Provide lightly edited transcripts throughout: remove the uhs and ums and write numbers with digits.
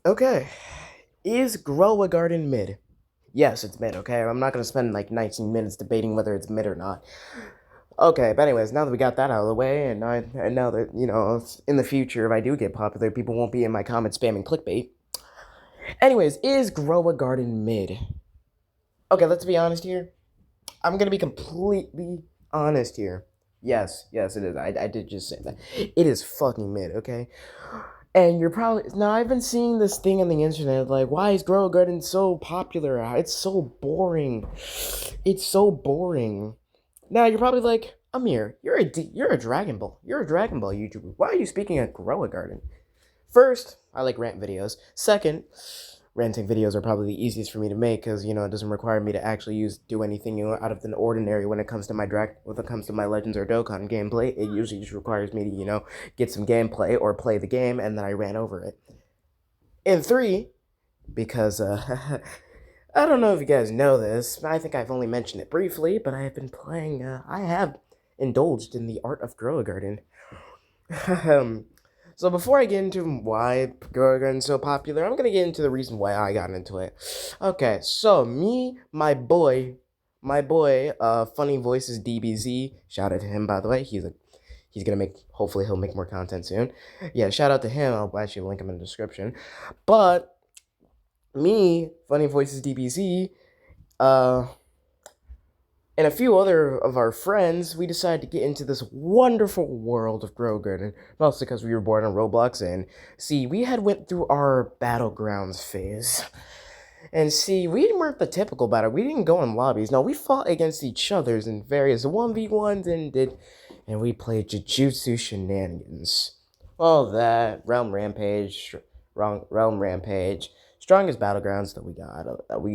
Okay. Is Grow a Garden mid? Yes, it's mid, okay? I'm not gonna spend like 19 minutes debating whether it's mid or not. Okay, but anyways, now that we got that out of the way, and now that, in the future, if I do get popular, people won't be in my comments spamming clickbait. Anyways, is Grow a Garden mid? Okay, let's be honest here. I'm gonna be completely honest here. Yes, it is. I did just say that. It is fucking mid, okay? And you're probably now. I've been seeing this thing on the internet like, why is Grow Garden so popular? It's so boring. It's so boring. Now you're probably like, Amir, you're a Dragon Ball YouTuber. Why are you speaking at Grow a Garden? First, I like rant videos. Second, ranting videos are probably the easiest for me to make because it doesn't require me to actually do anything out of the ordinary when it comes to my Legends or Dokkan gameplay. It usually just requires me to get some gameplay or play the game, and then I ran over it. And three, because I don't know if you guys know this. I think I've only mentioned it briefly, but I have been playing. I have indulged in the art of Grow a Garden. So before I get into why Grow a Garden is so popular, I'm gonna get into the reason why I got into it. Okay, so my boy, Funny Voices DBZ. Shout out to him, by the way. He's gonna make. Hopefully, he'll make more content soon. Yeah, shout out to him. I'll actually link him in the description. But me, Funny Voices DBZ, and a few other of our friends, we decided to get into this wonderful world of Grow Garden, mostly because we were born on Roblox, and see, we had went through our Battlegrounds phase. And see, we weren't the typical battle. We didn't go in lobbies. No, we fought against each other's in various 1v1s and we played Jujutsu shenanigans. All that, Realm Rampage, strongest battlegrounds that we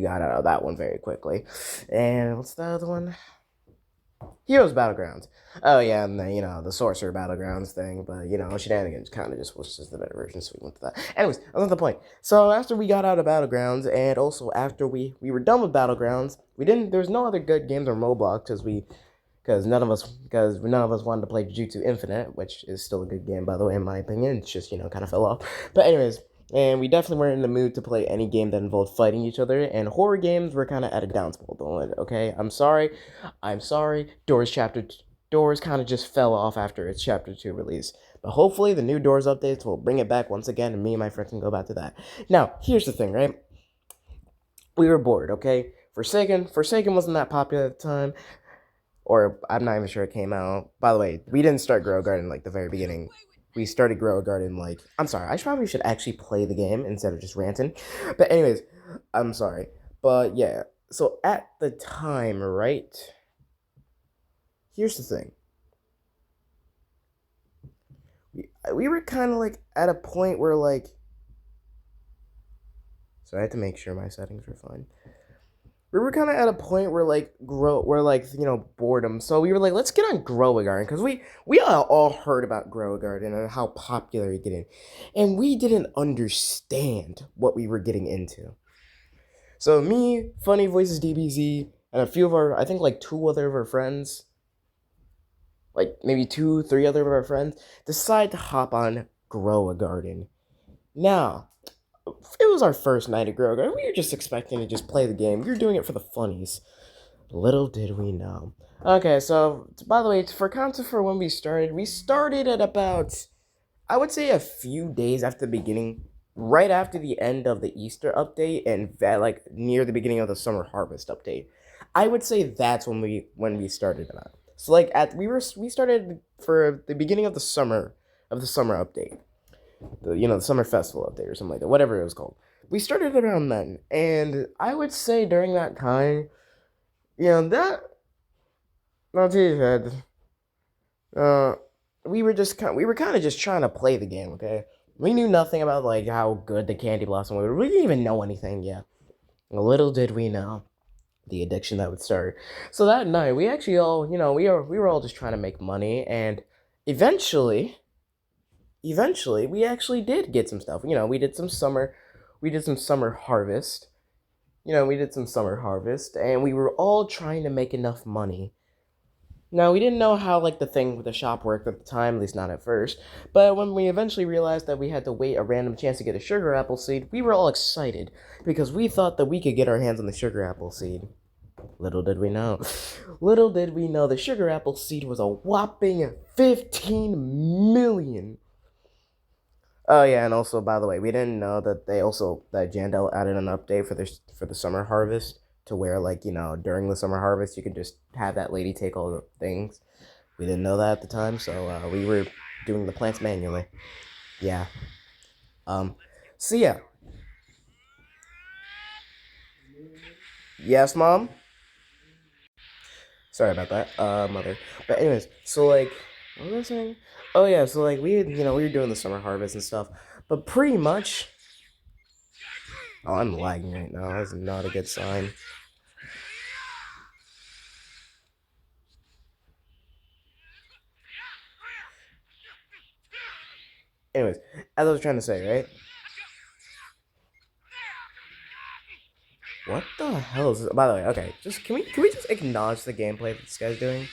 got out of that one very quickly. And what's the other one? Heroes Battlegrounds. Oh yeah, and the Sorcerer Battlegrounds thing, but shenanigans kind of just was just the better version, so we went to that. Anyways, that's not the point. So after we got out of Battlegrounds, and also after we were done with Battlegrounds, there was no other good games on Roblox because none of us wanted to play Jujutsu Infinite, which is still a good game, by the way, in my opinion. It's just kind of fell off. But anyways, and we definitely weren't in the mood to play any game that involved fighting each other, and horror games were kind of at a downfall. Okay, I'm sorry. Doors kind of just fell off after its Chapter 2 release. But hopefully the new Doors updates will bring it back once again, and me and my friends can go back to that. Now, here's the thing, right? We were bored, okay? Forsaken wasn't that popular at the time. Or I'm not even sure it came out. By the way, we didn't start Grow Garden like the very beginning. We started Grow Garden like, I'm sorry, I probably should actually play the game instead of just ranting. But anyways, I'm sorry. But yeah, so at the time, right? Here's the thing. We were kind of like at a point where like, so I had to make sure my settings were fine. We were kind of at a point where boredom. So we were like, let's get on Grow a Garden because we all heard about Grow a Garden and how popular it getting, and we didn't understand what we were getting into. So me, Funny Voices DBZ, and a few of I think like two other of our friends, like maybe 2-3 other of our friends, decide to hop on Grow a Garden. Now, it was our first night at Grow Garden. We were just expecting to just play the game. We were doing it for the funnies. Little did we know. Okay, so, by the way, for content for when we started at about, I would say a few days after the beginning, right after the end of the Easter update and like near the beginning of the Summer Harvest update. I would say that's when we started that. So like we started for the beginning of the summer update. The summer festival update or something like that, whatever it was called. We started around then, and I would say during that time, that not too bad. We were kind of just trying to play the game. Okay, we knew nothing about like how good the Candy Blossom was. We didn't even know anything yet. Little did we know the addiction that would start. So that night, we actually all, we were all just trying to make money, and eventually we actually did get some stuff. We did some summer harvest. We did some summer harvest, and we were all trying to make enough money Now, we didn't know how, like, the thing with the shop worked at the time, at least not at first, but when we eventually realized that we had to wait a random chance to get a sugar apple seed, we were all excited, because we thought that we could get our hands on the sugar apple seed. Little did we know. Little did we know the sugar apple seed was a whopping 15 million. Oh yeah, and also, by the way, we didn't know that that Jandel added an update for the summer harvest to where, like, during the summer harvest you could just have that lady take all the things. We didn't know that at the time, so we were doing the plants manually. Yeah. Um. So yeah. Yes, mom. Sorry about that, mother. But anyways, so like, what was I saying? Oh yeah, so like we were doing the summer harvest and stuff, but pretty much. Oh, I'm lagging right now. That's not a good sign. Anyways, as I was trying to say, right? What the hell is this? By the way, okay, just can we just acknowledge the gameplay that this guy's doing?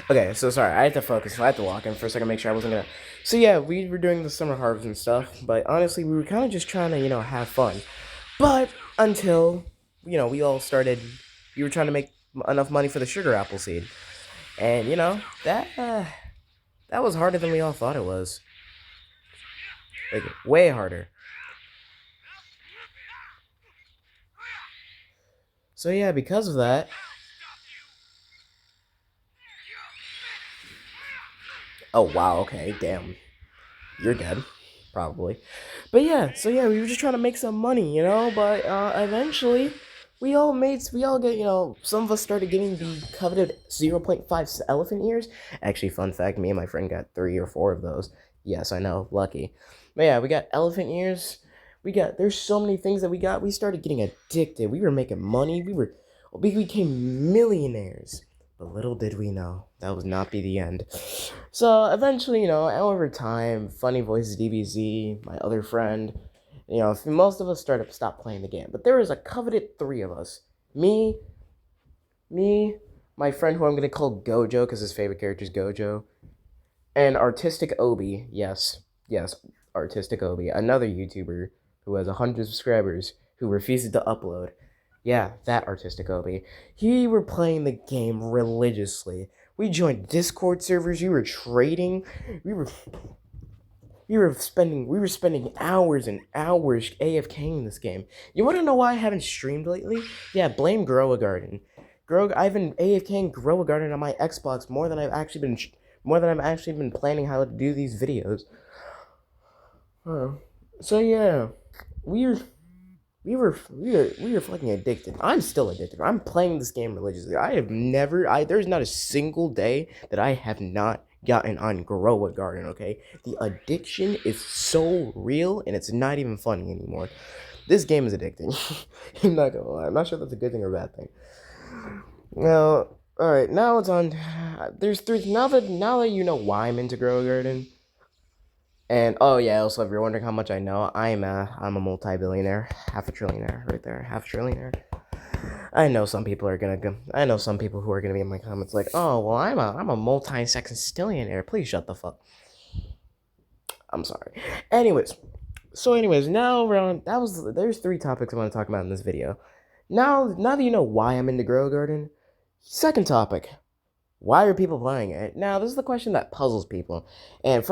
Okay, so sorry, I had to focus. I had to walk in for a second, make sure I wasn't gonna. So yeah, we were doing the summer harvest and stuff, but honestly, we were kind of just trying to, have fun. But until, we all started, we were trying to make enough money for the sugar apple seed, and that was harder than we all thought it was. Like way harder. So yeah, because of that. Oh wow, okay, damn. You're dead. Probably. But yeah, so yeah, we were just trying to make some money, but eventually we all get, some of us started getting the coveted 0.5 elephant ears. Actually, fun fact, me and my friend got 3 or 4 of those. Yes, I know, lucky. But yeah, we got elephant ears. There's so many things that we got. We started getting addicted. We were making money. We became millionaires. But little did we know, that would not be the end. So eventually, over time, Funny Voices DBZ, my other friend, most of us stopped playing the game. But there was a coveted 3 of us. Me, my friend who I'm going to call Gojo because his favorite character is Gojo, and Artistic Obi, yes, Artistic Obi, another YouTuber who has 100 subscribers who refuses to upload. Yeah, that Artistic Obi. We were playing the game religiously. We joined Discord servers. We were trading. We were spending hours and hours AFKing this game. You want to know why I haven't streamed lately? Yeah, blame Grow a Garden. I've been AFKing Grow a Garden on my Xbox more than I've actually been planning how to do these videos. So yeah, we were fucking addicted. I'm still addicted. I'm playing this game religiously. There's not a single day that I have not gotten on Grow a Garden, okay? The addiction is so real and it's not even funny anymore. This game is addicting. I'm not gonna lie. I'm not sure that's a good thing or a bad thing. Now, alright, now it's on. There's 3 now that you know why I'm into Grow a Garden. And oh yeah, also if you're wondering how much I know, I'm a multi-billionaire, half a trillionaire right there, half a trillionaire. I know some people who are gonna be in my comments like, oh well, I'm a multi-sextillionaire. Please shut the fuck. I'm sorry. Anyways, now there's 3 topics I want to talk about in this video. Now that you know why I'm in the Grow Garden, second topic. Why are people playing it? Now, this is the question that puzzles people. And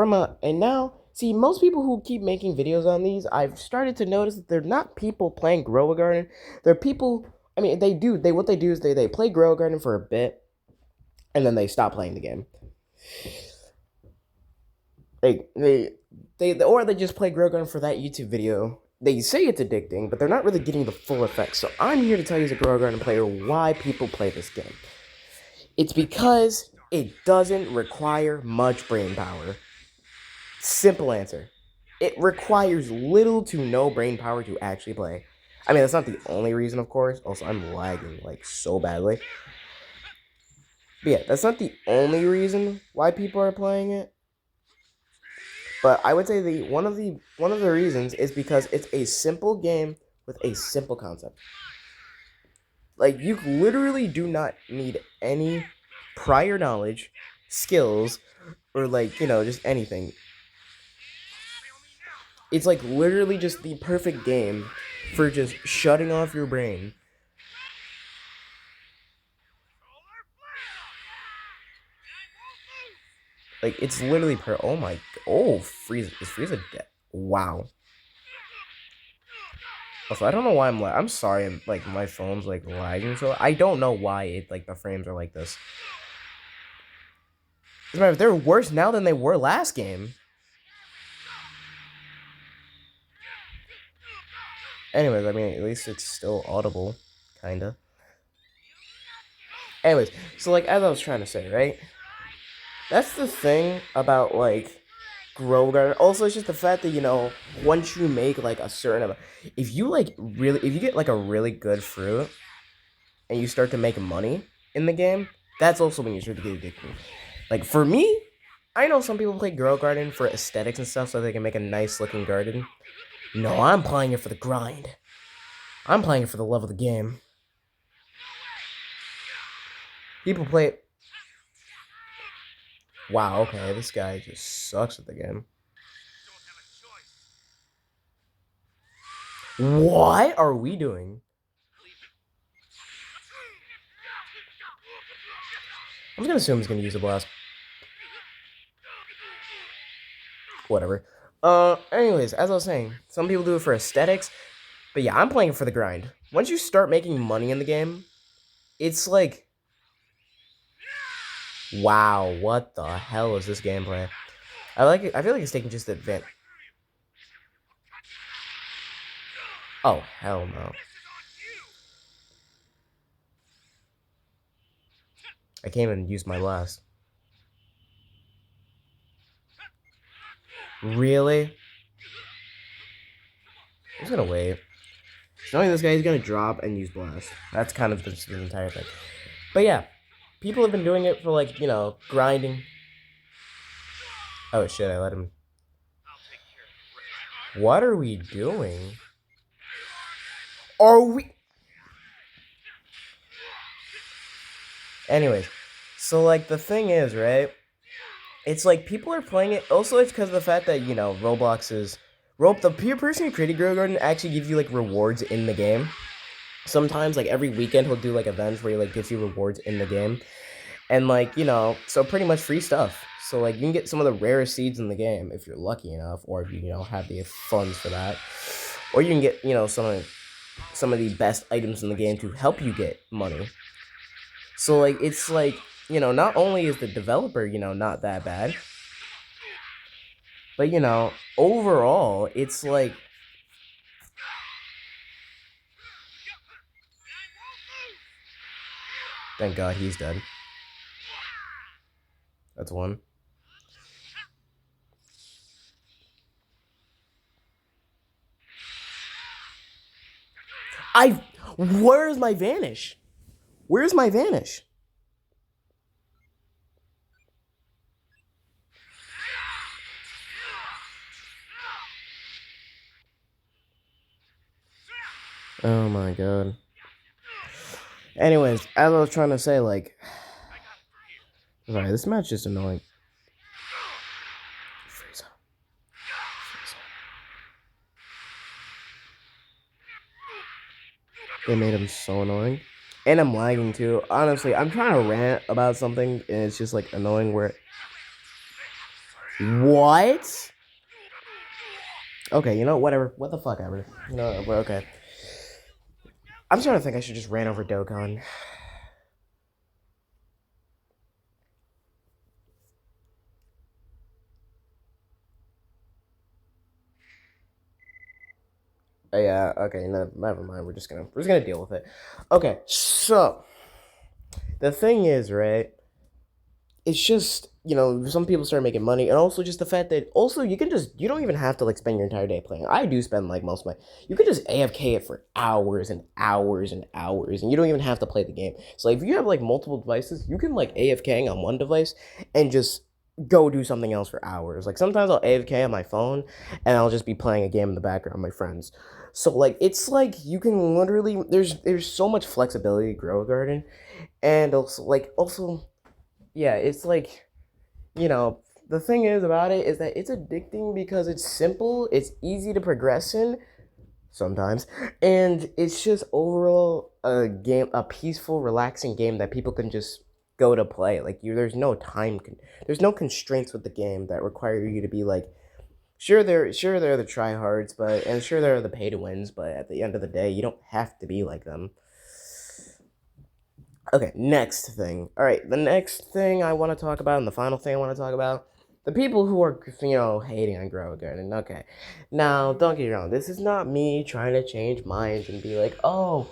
now, see, most people who keep making videos on these, I've started to notice that they're not people playing Grow a Garden. They're people, I mean, what they do is they play Grow a Garden for a bit, and then they stop playing the game. Or they just play Grow a Garden for that YouTube video. They say it's addicting, but they're not really getting the full effect. So I'm here to tell you as a Grow a Garden player why people play this game. It's because it doesn't require much brain power. Simple answer. It requires little to no brain power to actually play. I mean, that's not the only reason, of course. Also, I'm lagging, like, so badly. But yeah, that's not the only reason why people are playing it. But I would say one of the reasons is because it's a simple game with a simple concept. Like, you literally do not need any prior knowledge, skills, or, like, just anything. It's, like, literally just the perfect game for just shutting off your brain. Like, it's literally oh my, oh, Frieza, is Frieza dead? Wow. Also, I don't know why I'm sorry, like, my phone's, like, lagging, so I don't know why it, like, the frames are like this. As a matter of fact, they're worse now than they were last game. Anyways, I mean, at least it's still audible, kinda. Anyways, so, like, as I was trying to say, right? That's the thing about, like, Grow Garden. Also, it's just the fact that, once you make, like, a certain amount, if you get, like, a really good fruit, and you start to make money in the game, that's also when you start to get addicted. Like, for me, I know some people play Grow Garden for aesthetics and stuff so they can make a nice looking garden. No, I'm playing it for the grind. I'm playing it for the love of the game. People play it. Wow, okay, this guy just sucks at the game. What are we doing? I'm gonna assume he's gonna use a blast. Whatever. Anyways, as I was saying, some people do it for aesthetics, but yeah, I'm playing it for the grind. Once you start making money in the game, it's like, wow, what the hell is this gameplay? I like it. I feel like it's taking just advantage. Oh, hell no. I can't even use my blast. Really? I'm just gonna wait. Knowing this guy, he's gonna drop and use blast. That's kind of the entire thing. But yeah, people have been doing it for, like, grinding. Oh shit, I let him. What are we doing? Are we? Anyways, so, like, the thing is, right? It's like people are playing it. Also, it's because of the fact that, Roblox is. The peer person who created Grow Garden actually gives you, like, rewards in the game. Sometimes, like, every weekend he'll do, like, events where he, like, gives you rewards in the game. And, like, so pretty much free stuff. So, like, you can get some of the rarest seeds in the game if you're lucky enough, or if you, have the funds for that. Or you can get, some of the best items in the game to help you get money. So, like, it's like, not only is the developer, not that bad, but, overall, it's like, thank God he's dead. That's one. Where's my vanish? Where's my vanish? Oh my God. Anyways, as I was trying to say, like, sorry, this match is annoying. Frieza. They made him so annoying. And I'm lagging too. Honestly, I'm trying to rant about something and it's just, like, annoying where. What? Okay, whatever. What the fuck ever. Okay. I'm starting to think I should just ran over Dokkan. Yeah, okay, no, never mind. We're just gonna deal with it. Okay, so the thing is, right? it's just, some people start making money, and also just the fact that also you don't even have to like spend your entire day playing. I do spend like most of my you can just AFK it for hours and hours and hours, and you don't even have to play the game. So like, if you have like multiple devices, you can like AFK on one device and just go do something else for hours. Like sometimes I'll AFK on my phone and I'll just be playing a game in the background with my friends. So like, it's like you can literally there's so much flexibility to Grow a Garden. And also, yeah, it's like, the thing is about it is that it's addicting because it's simple, it's easy to progress in sometimes, and it's just overall a peaceful, relaxing game that people can just go to play. Like, there's no constraints with the game that require you to be like, sure they're the tryhards, and sure there are the pay to wins, but at the end of the day, you don't have to be like them. Okay, next thing. All right, the next thing I want to talk about, and the final thing I want to talk about, the people who are, hating on Grow a Garden. Okay, now don't get me wrong. This is not me trying to change minds and be like, oh,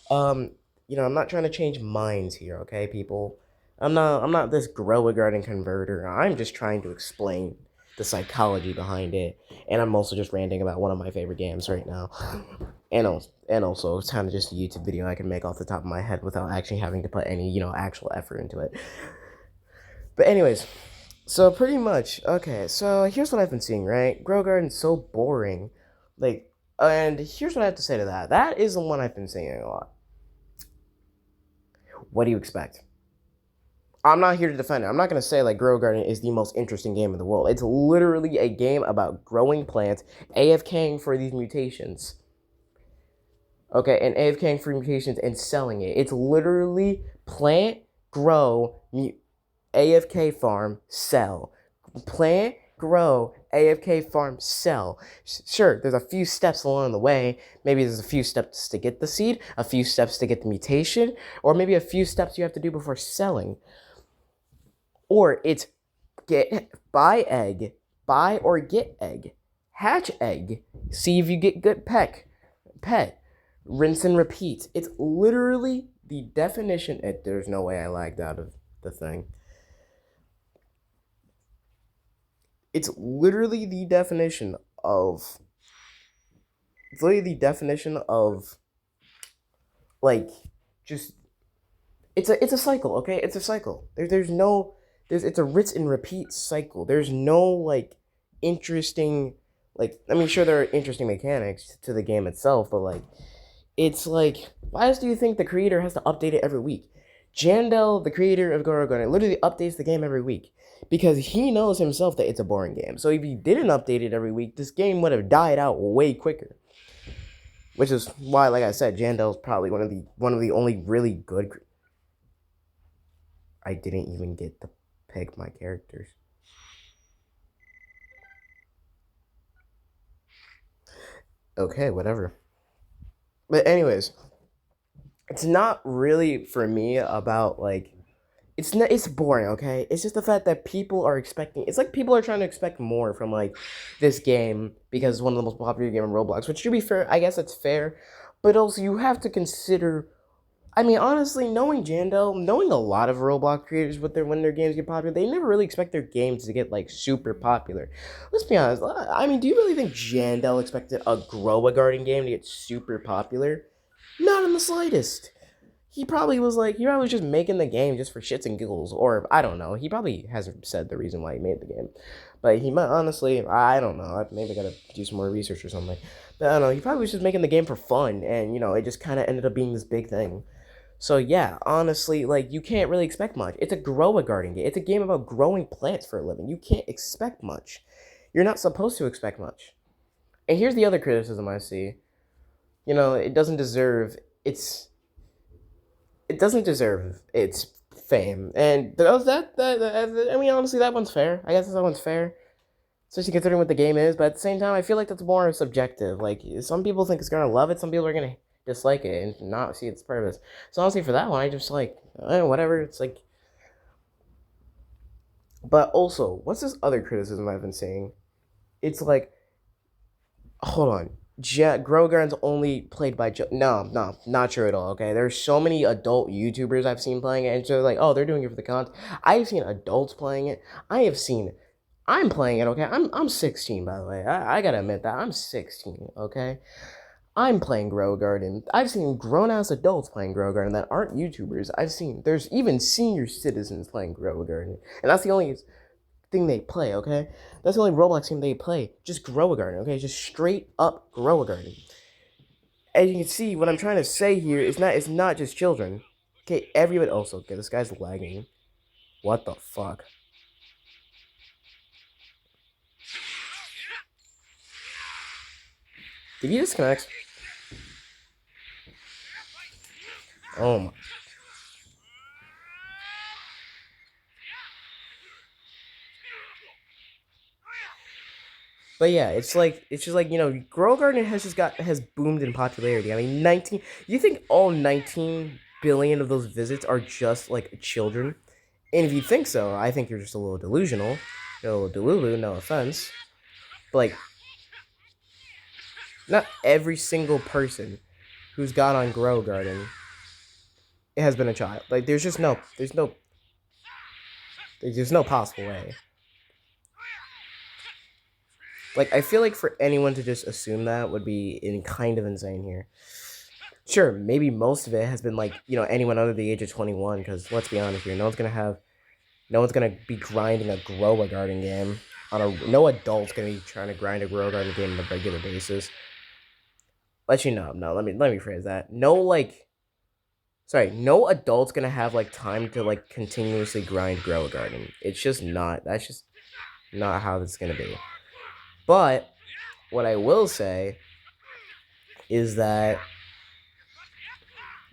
um, I'm not trying to change minds here. Okay, people, I'm not this Grow a Garden converter. I'm just trying to explain the psychology behind it, and I'm also just ranting about one of my favorite games right now. And also it's kind of just a YouTube video I can make off the top of my head without actually having to put any, actual effort into it. But anyways, so pretty much, okay, so here's what I've been seeing, right? Grow Garden's so boring. Like, and here's what I have to say to that. That is the one I've been seeing a lot. What do you expect? I'm not here to defend it. I'm not going to say like Grow Garden is the most interesting game in the world. It's literally a game about growing plants, AFKing for these mutations. Okay, and AFKing for mutations and selling it. It's literally plant, grow, AFK farm, sell. Plant, grow, AFK farm, sell. Sure, there's a few steps along the way. Maybe there's a few steps to get the seed, a few steps to get the mutation, or maybe a few steps you have to do before selling. Or it's buy egg, buy or get egg, hatch egg, see if you get good pet, rinse and repeat. It's literally the definition. There's no way I lagged out of the thing. It's literally the definition of. It's literally the definition of. Like, just. It's a cycle, okay? It's a cycle. It's a rinse and repeat cycle. There's no like interesting, sure there are interesting mechanics to the game itself, but like, it's like, why else do you think the creator has to update it every week? Jandel, the creator of Grow a Garden, literally updates the game every week because he knows himself that it's a boring game. So if he didn't update it every week, this game would have died out way quicker. Which is why, like I said, Jandel's probably one of the only really good. I didn't even get to pick my characters. Okay, whatever. But anyways, it's not really for me about like it's boring, okay? It's just the fact that people are expecting. It's like people are trying to expect more from like this game because it's one of the most popular games in Roblox, which, to be fair, I guess it's fair, but also you have to consider. I mean, honestly, knowing Jandel, knowing a lot of Roblox creators, when their games get popular, they never really expect their games to get like super popular. Let's be honest. I mean, do you really think Jandel expected a Grow a Garden game to get super popular? Not in the slightest. He probably was just making the game just for shits and giggles, or I don't know. He probably hasn't said the reason why he made the game, but he might honestly. I don't know. Maybe I gotta do some more research or something. But I don't know. He probably was just making the game for fun, and it just kind of ended up being this big thing. So yeah, honestly, like, you can't really expect much. It's a Grow a Garden game. It's a game about growing plants for a living. You can't expect much. You're not supposed to expect much. And here's the other criticism I see. It doesn't deserve its fame. And I mean, honestly, that one's fair. I guess that one's fair, especially considering what the game is. But at the same time, I feel like that's more subjective. Like, some people think it's gonna love it, some people are gonna dislike it and not see its purpose. So honestly, for that one, I just whatever. It's like, but also, what's this other criticism I've been seeing? It's like, hold on. Grow Gardens only played by no, not true at all. Okay, there's so many adult YouTubers I've seen playing it, and so like, oh, they're doing it for the content. I've seen adults playing it. I'm playing it. Okay, I'm 16 by the way. I gotta admit that I'm 16. Okay, I'm playing Grow Garden. I've seen grown ass adults playing Grow Garden that aren't YouTubers. There's even senior citizens playing Grow Garden, and that's the only thing they play, okay? That's the only Roblox game they play. Just Grow a Garden, okay? Just straight up Grow a Garden. As you can see, what I'm trying to say here is it's not just children. Okay, everybody also, okay, this guy's lagging. What the fuck? Did he disconnect? Oh my. But yeah, it's just like, you know, Grow Garden has boomed in popularity. I mean, 19. You think all 19 billion of those visits are just like children? And if you think so, I think you're just a little delusional. You're a little delulu, no offense. But like, not every single person who's got on Grow Garden has been a child. Like, there's no possible way. Like, I feel like for anyone to just assume that would be kind of insane here. Sure, maybe most of it has been like, you know, anyone under the age of 21, because let's be honest here, no one's gonna be grinding a Grow a Garden game no adult's gonna be trying to grind a Grow a Garden game on a regular basis. Let you know, no, let me rephrase that. No adult's gonna have like time to like continuously grind Grow a Garden. It's just not. That's just not how this is gonna be. But what I will say is that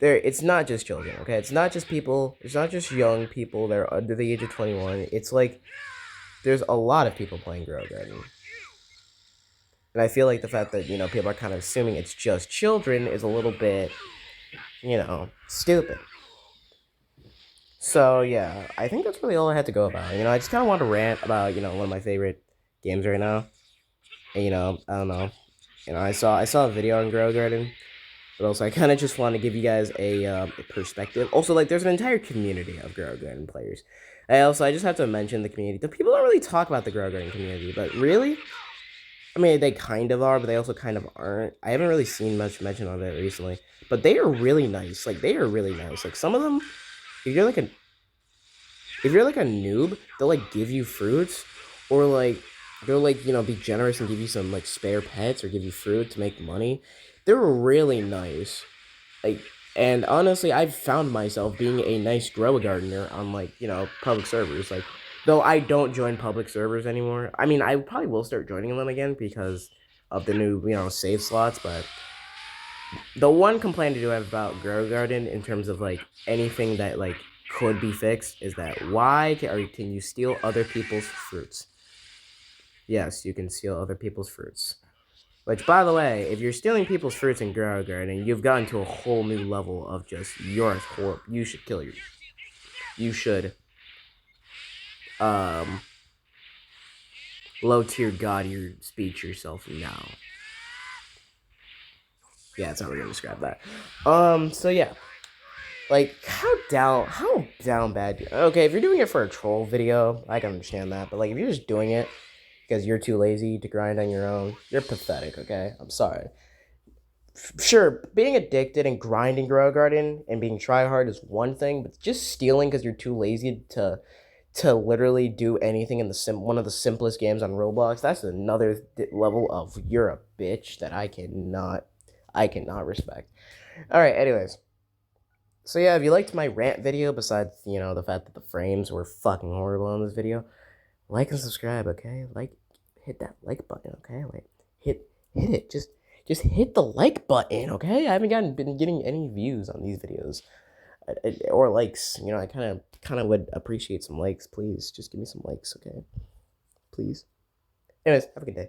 it's not just children, okay? It's not just young people that are under the age of 21. It's like there's a lot of people playing Grow Garden. And I feel like the fact that, you know, people are kind of assuming it's just children is a little bit, you know, stupid. So yeah, I think that's really all I had to go about. You know, I just kind of want to rant about, you know, one of my favorite games right now. And, you know, I don't know. You know, I saw a video on Grow Garden, but also I kind of just want to give you guys a perspective. Also, like, there's an entire community of Grow Garden players. I just have to mention the community. The people don't really talk about the Grow Garden community, but really, I mean, they kind of are, but they also kind of aren't. I haven't really seen much mention of it recently, but they are really nice. Like, they are really nice. Like, some of them, if you're like a noob, they'll like give you fruits, or like they'll like, you know, be generous and give you some like spare pets or give you fruit to make money. They're really nice. Like, and honestly, I've found myself being a nice grow a gardener on, like, you know, public servers. Like, though I don't join public servers anymore. I mean, I probably will start joining them again because of the new, you know, save slots. But the one complaint I do have about Grow Garden in terms of like anything that like could be fixed is that can you steal other people's fruits? Yes, you can steal other people's fruits. Which, by the way, if you're stealing people's fruits in Grow Garden, you've gotten to a whole new level of just you should kill your. You should low tier god your speech yourself now. Yeah, that's how we're gonna describe that. So yeah. Like, how down bad. Okay, if you're doing it for a troll video, I can understand that. But like, if you're just doing it because you're too lazy to grind on your own, you're pathetic, okay? I'm sorry. Sure, being addicted and grinding Grow Garden and being tryhard is one thing, but just stealing because you're too lazy to literally do anything in one of the simplest games on Roblox, that's another level of you're a bitch that I cannot respect. All right, anyways. So yeah, if you liked my rant video, besides, you know, the fact that the frames were fucking horrible in this video, like and subscribe, okay? Like, hit that like button, okay? Like, hit it. Just hit the like button, okay? I haven't been getting any views on these videos or likes. You know, I kind of would appreciate some likes, please. Just give me some likes, okay? Please. Anyways, have a good day.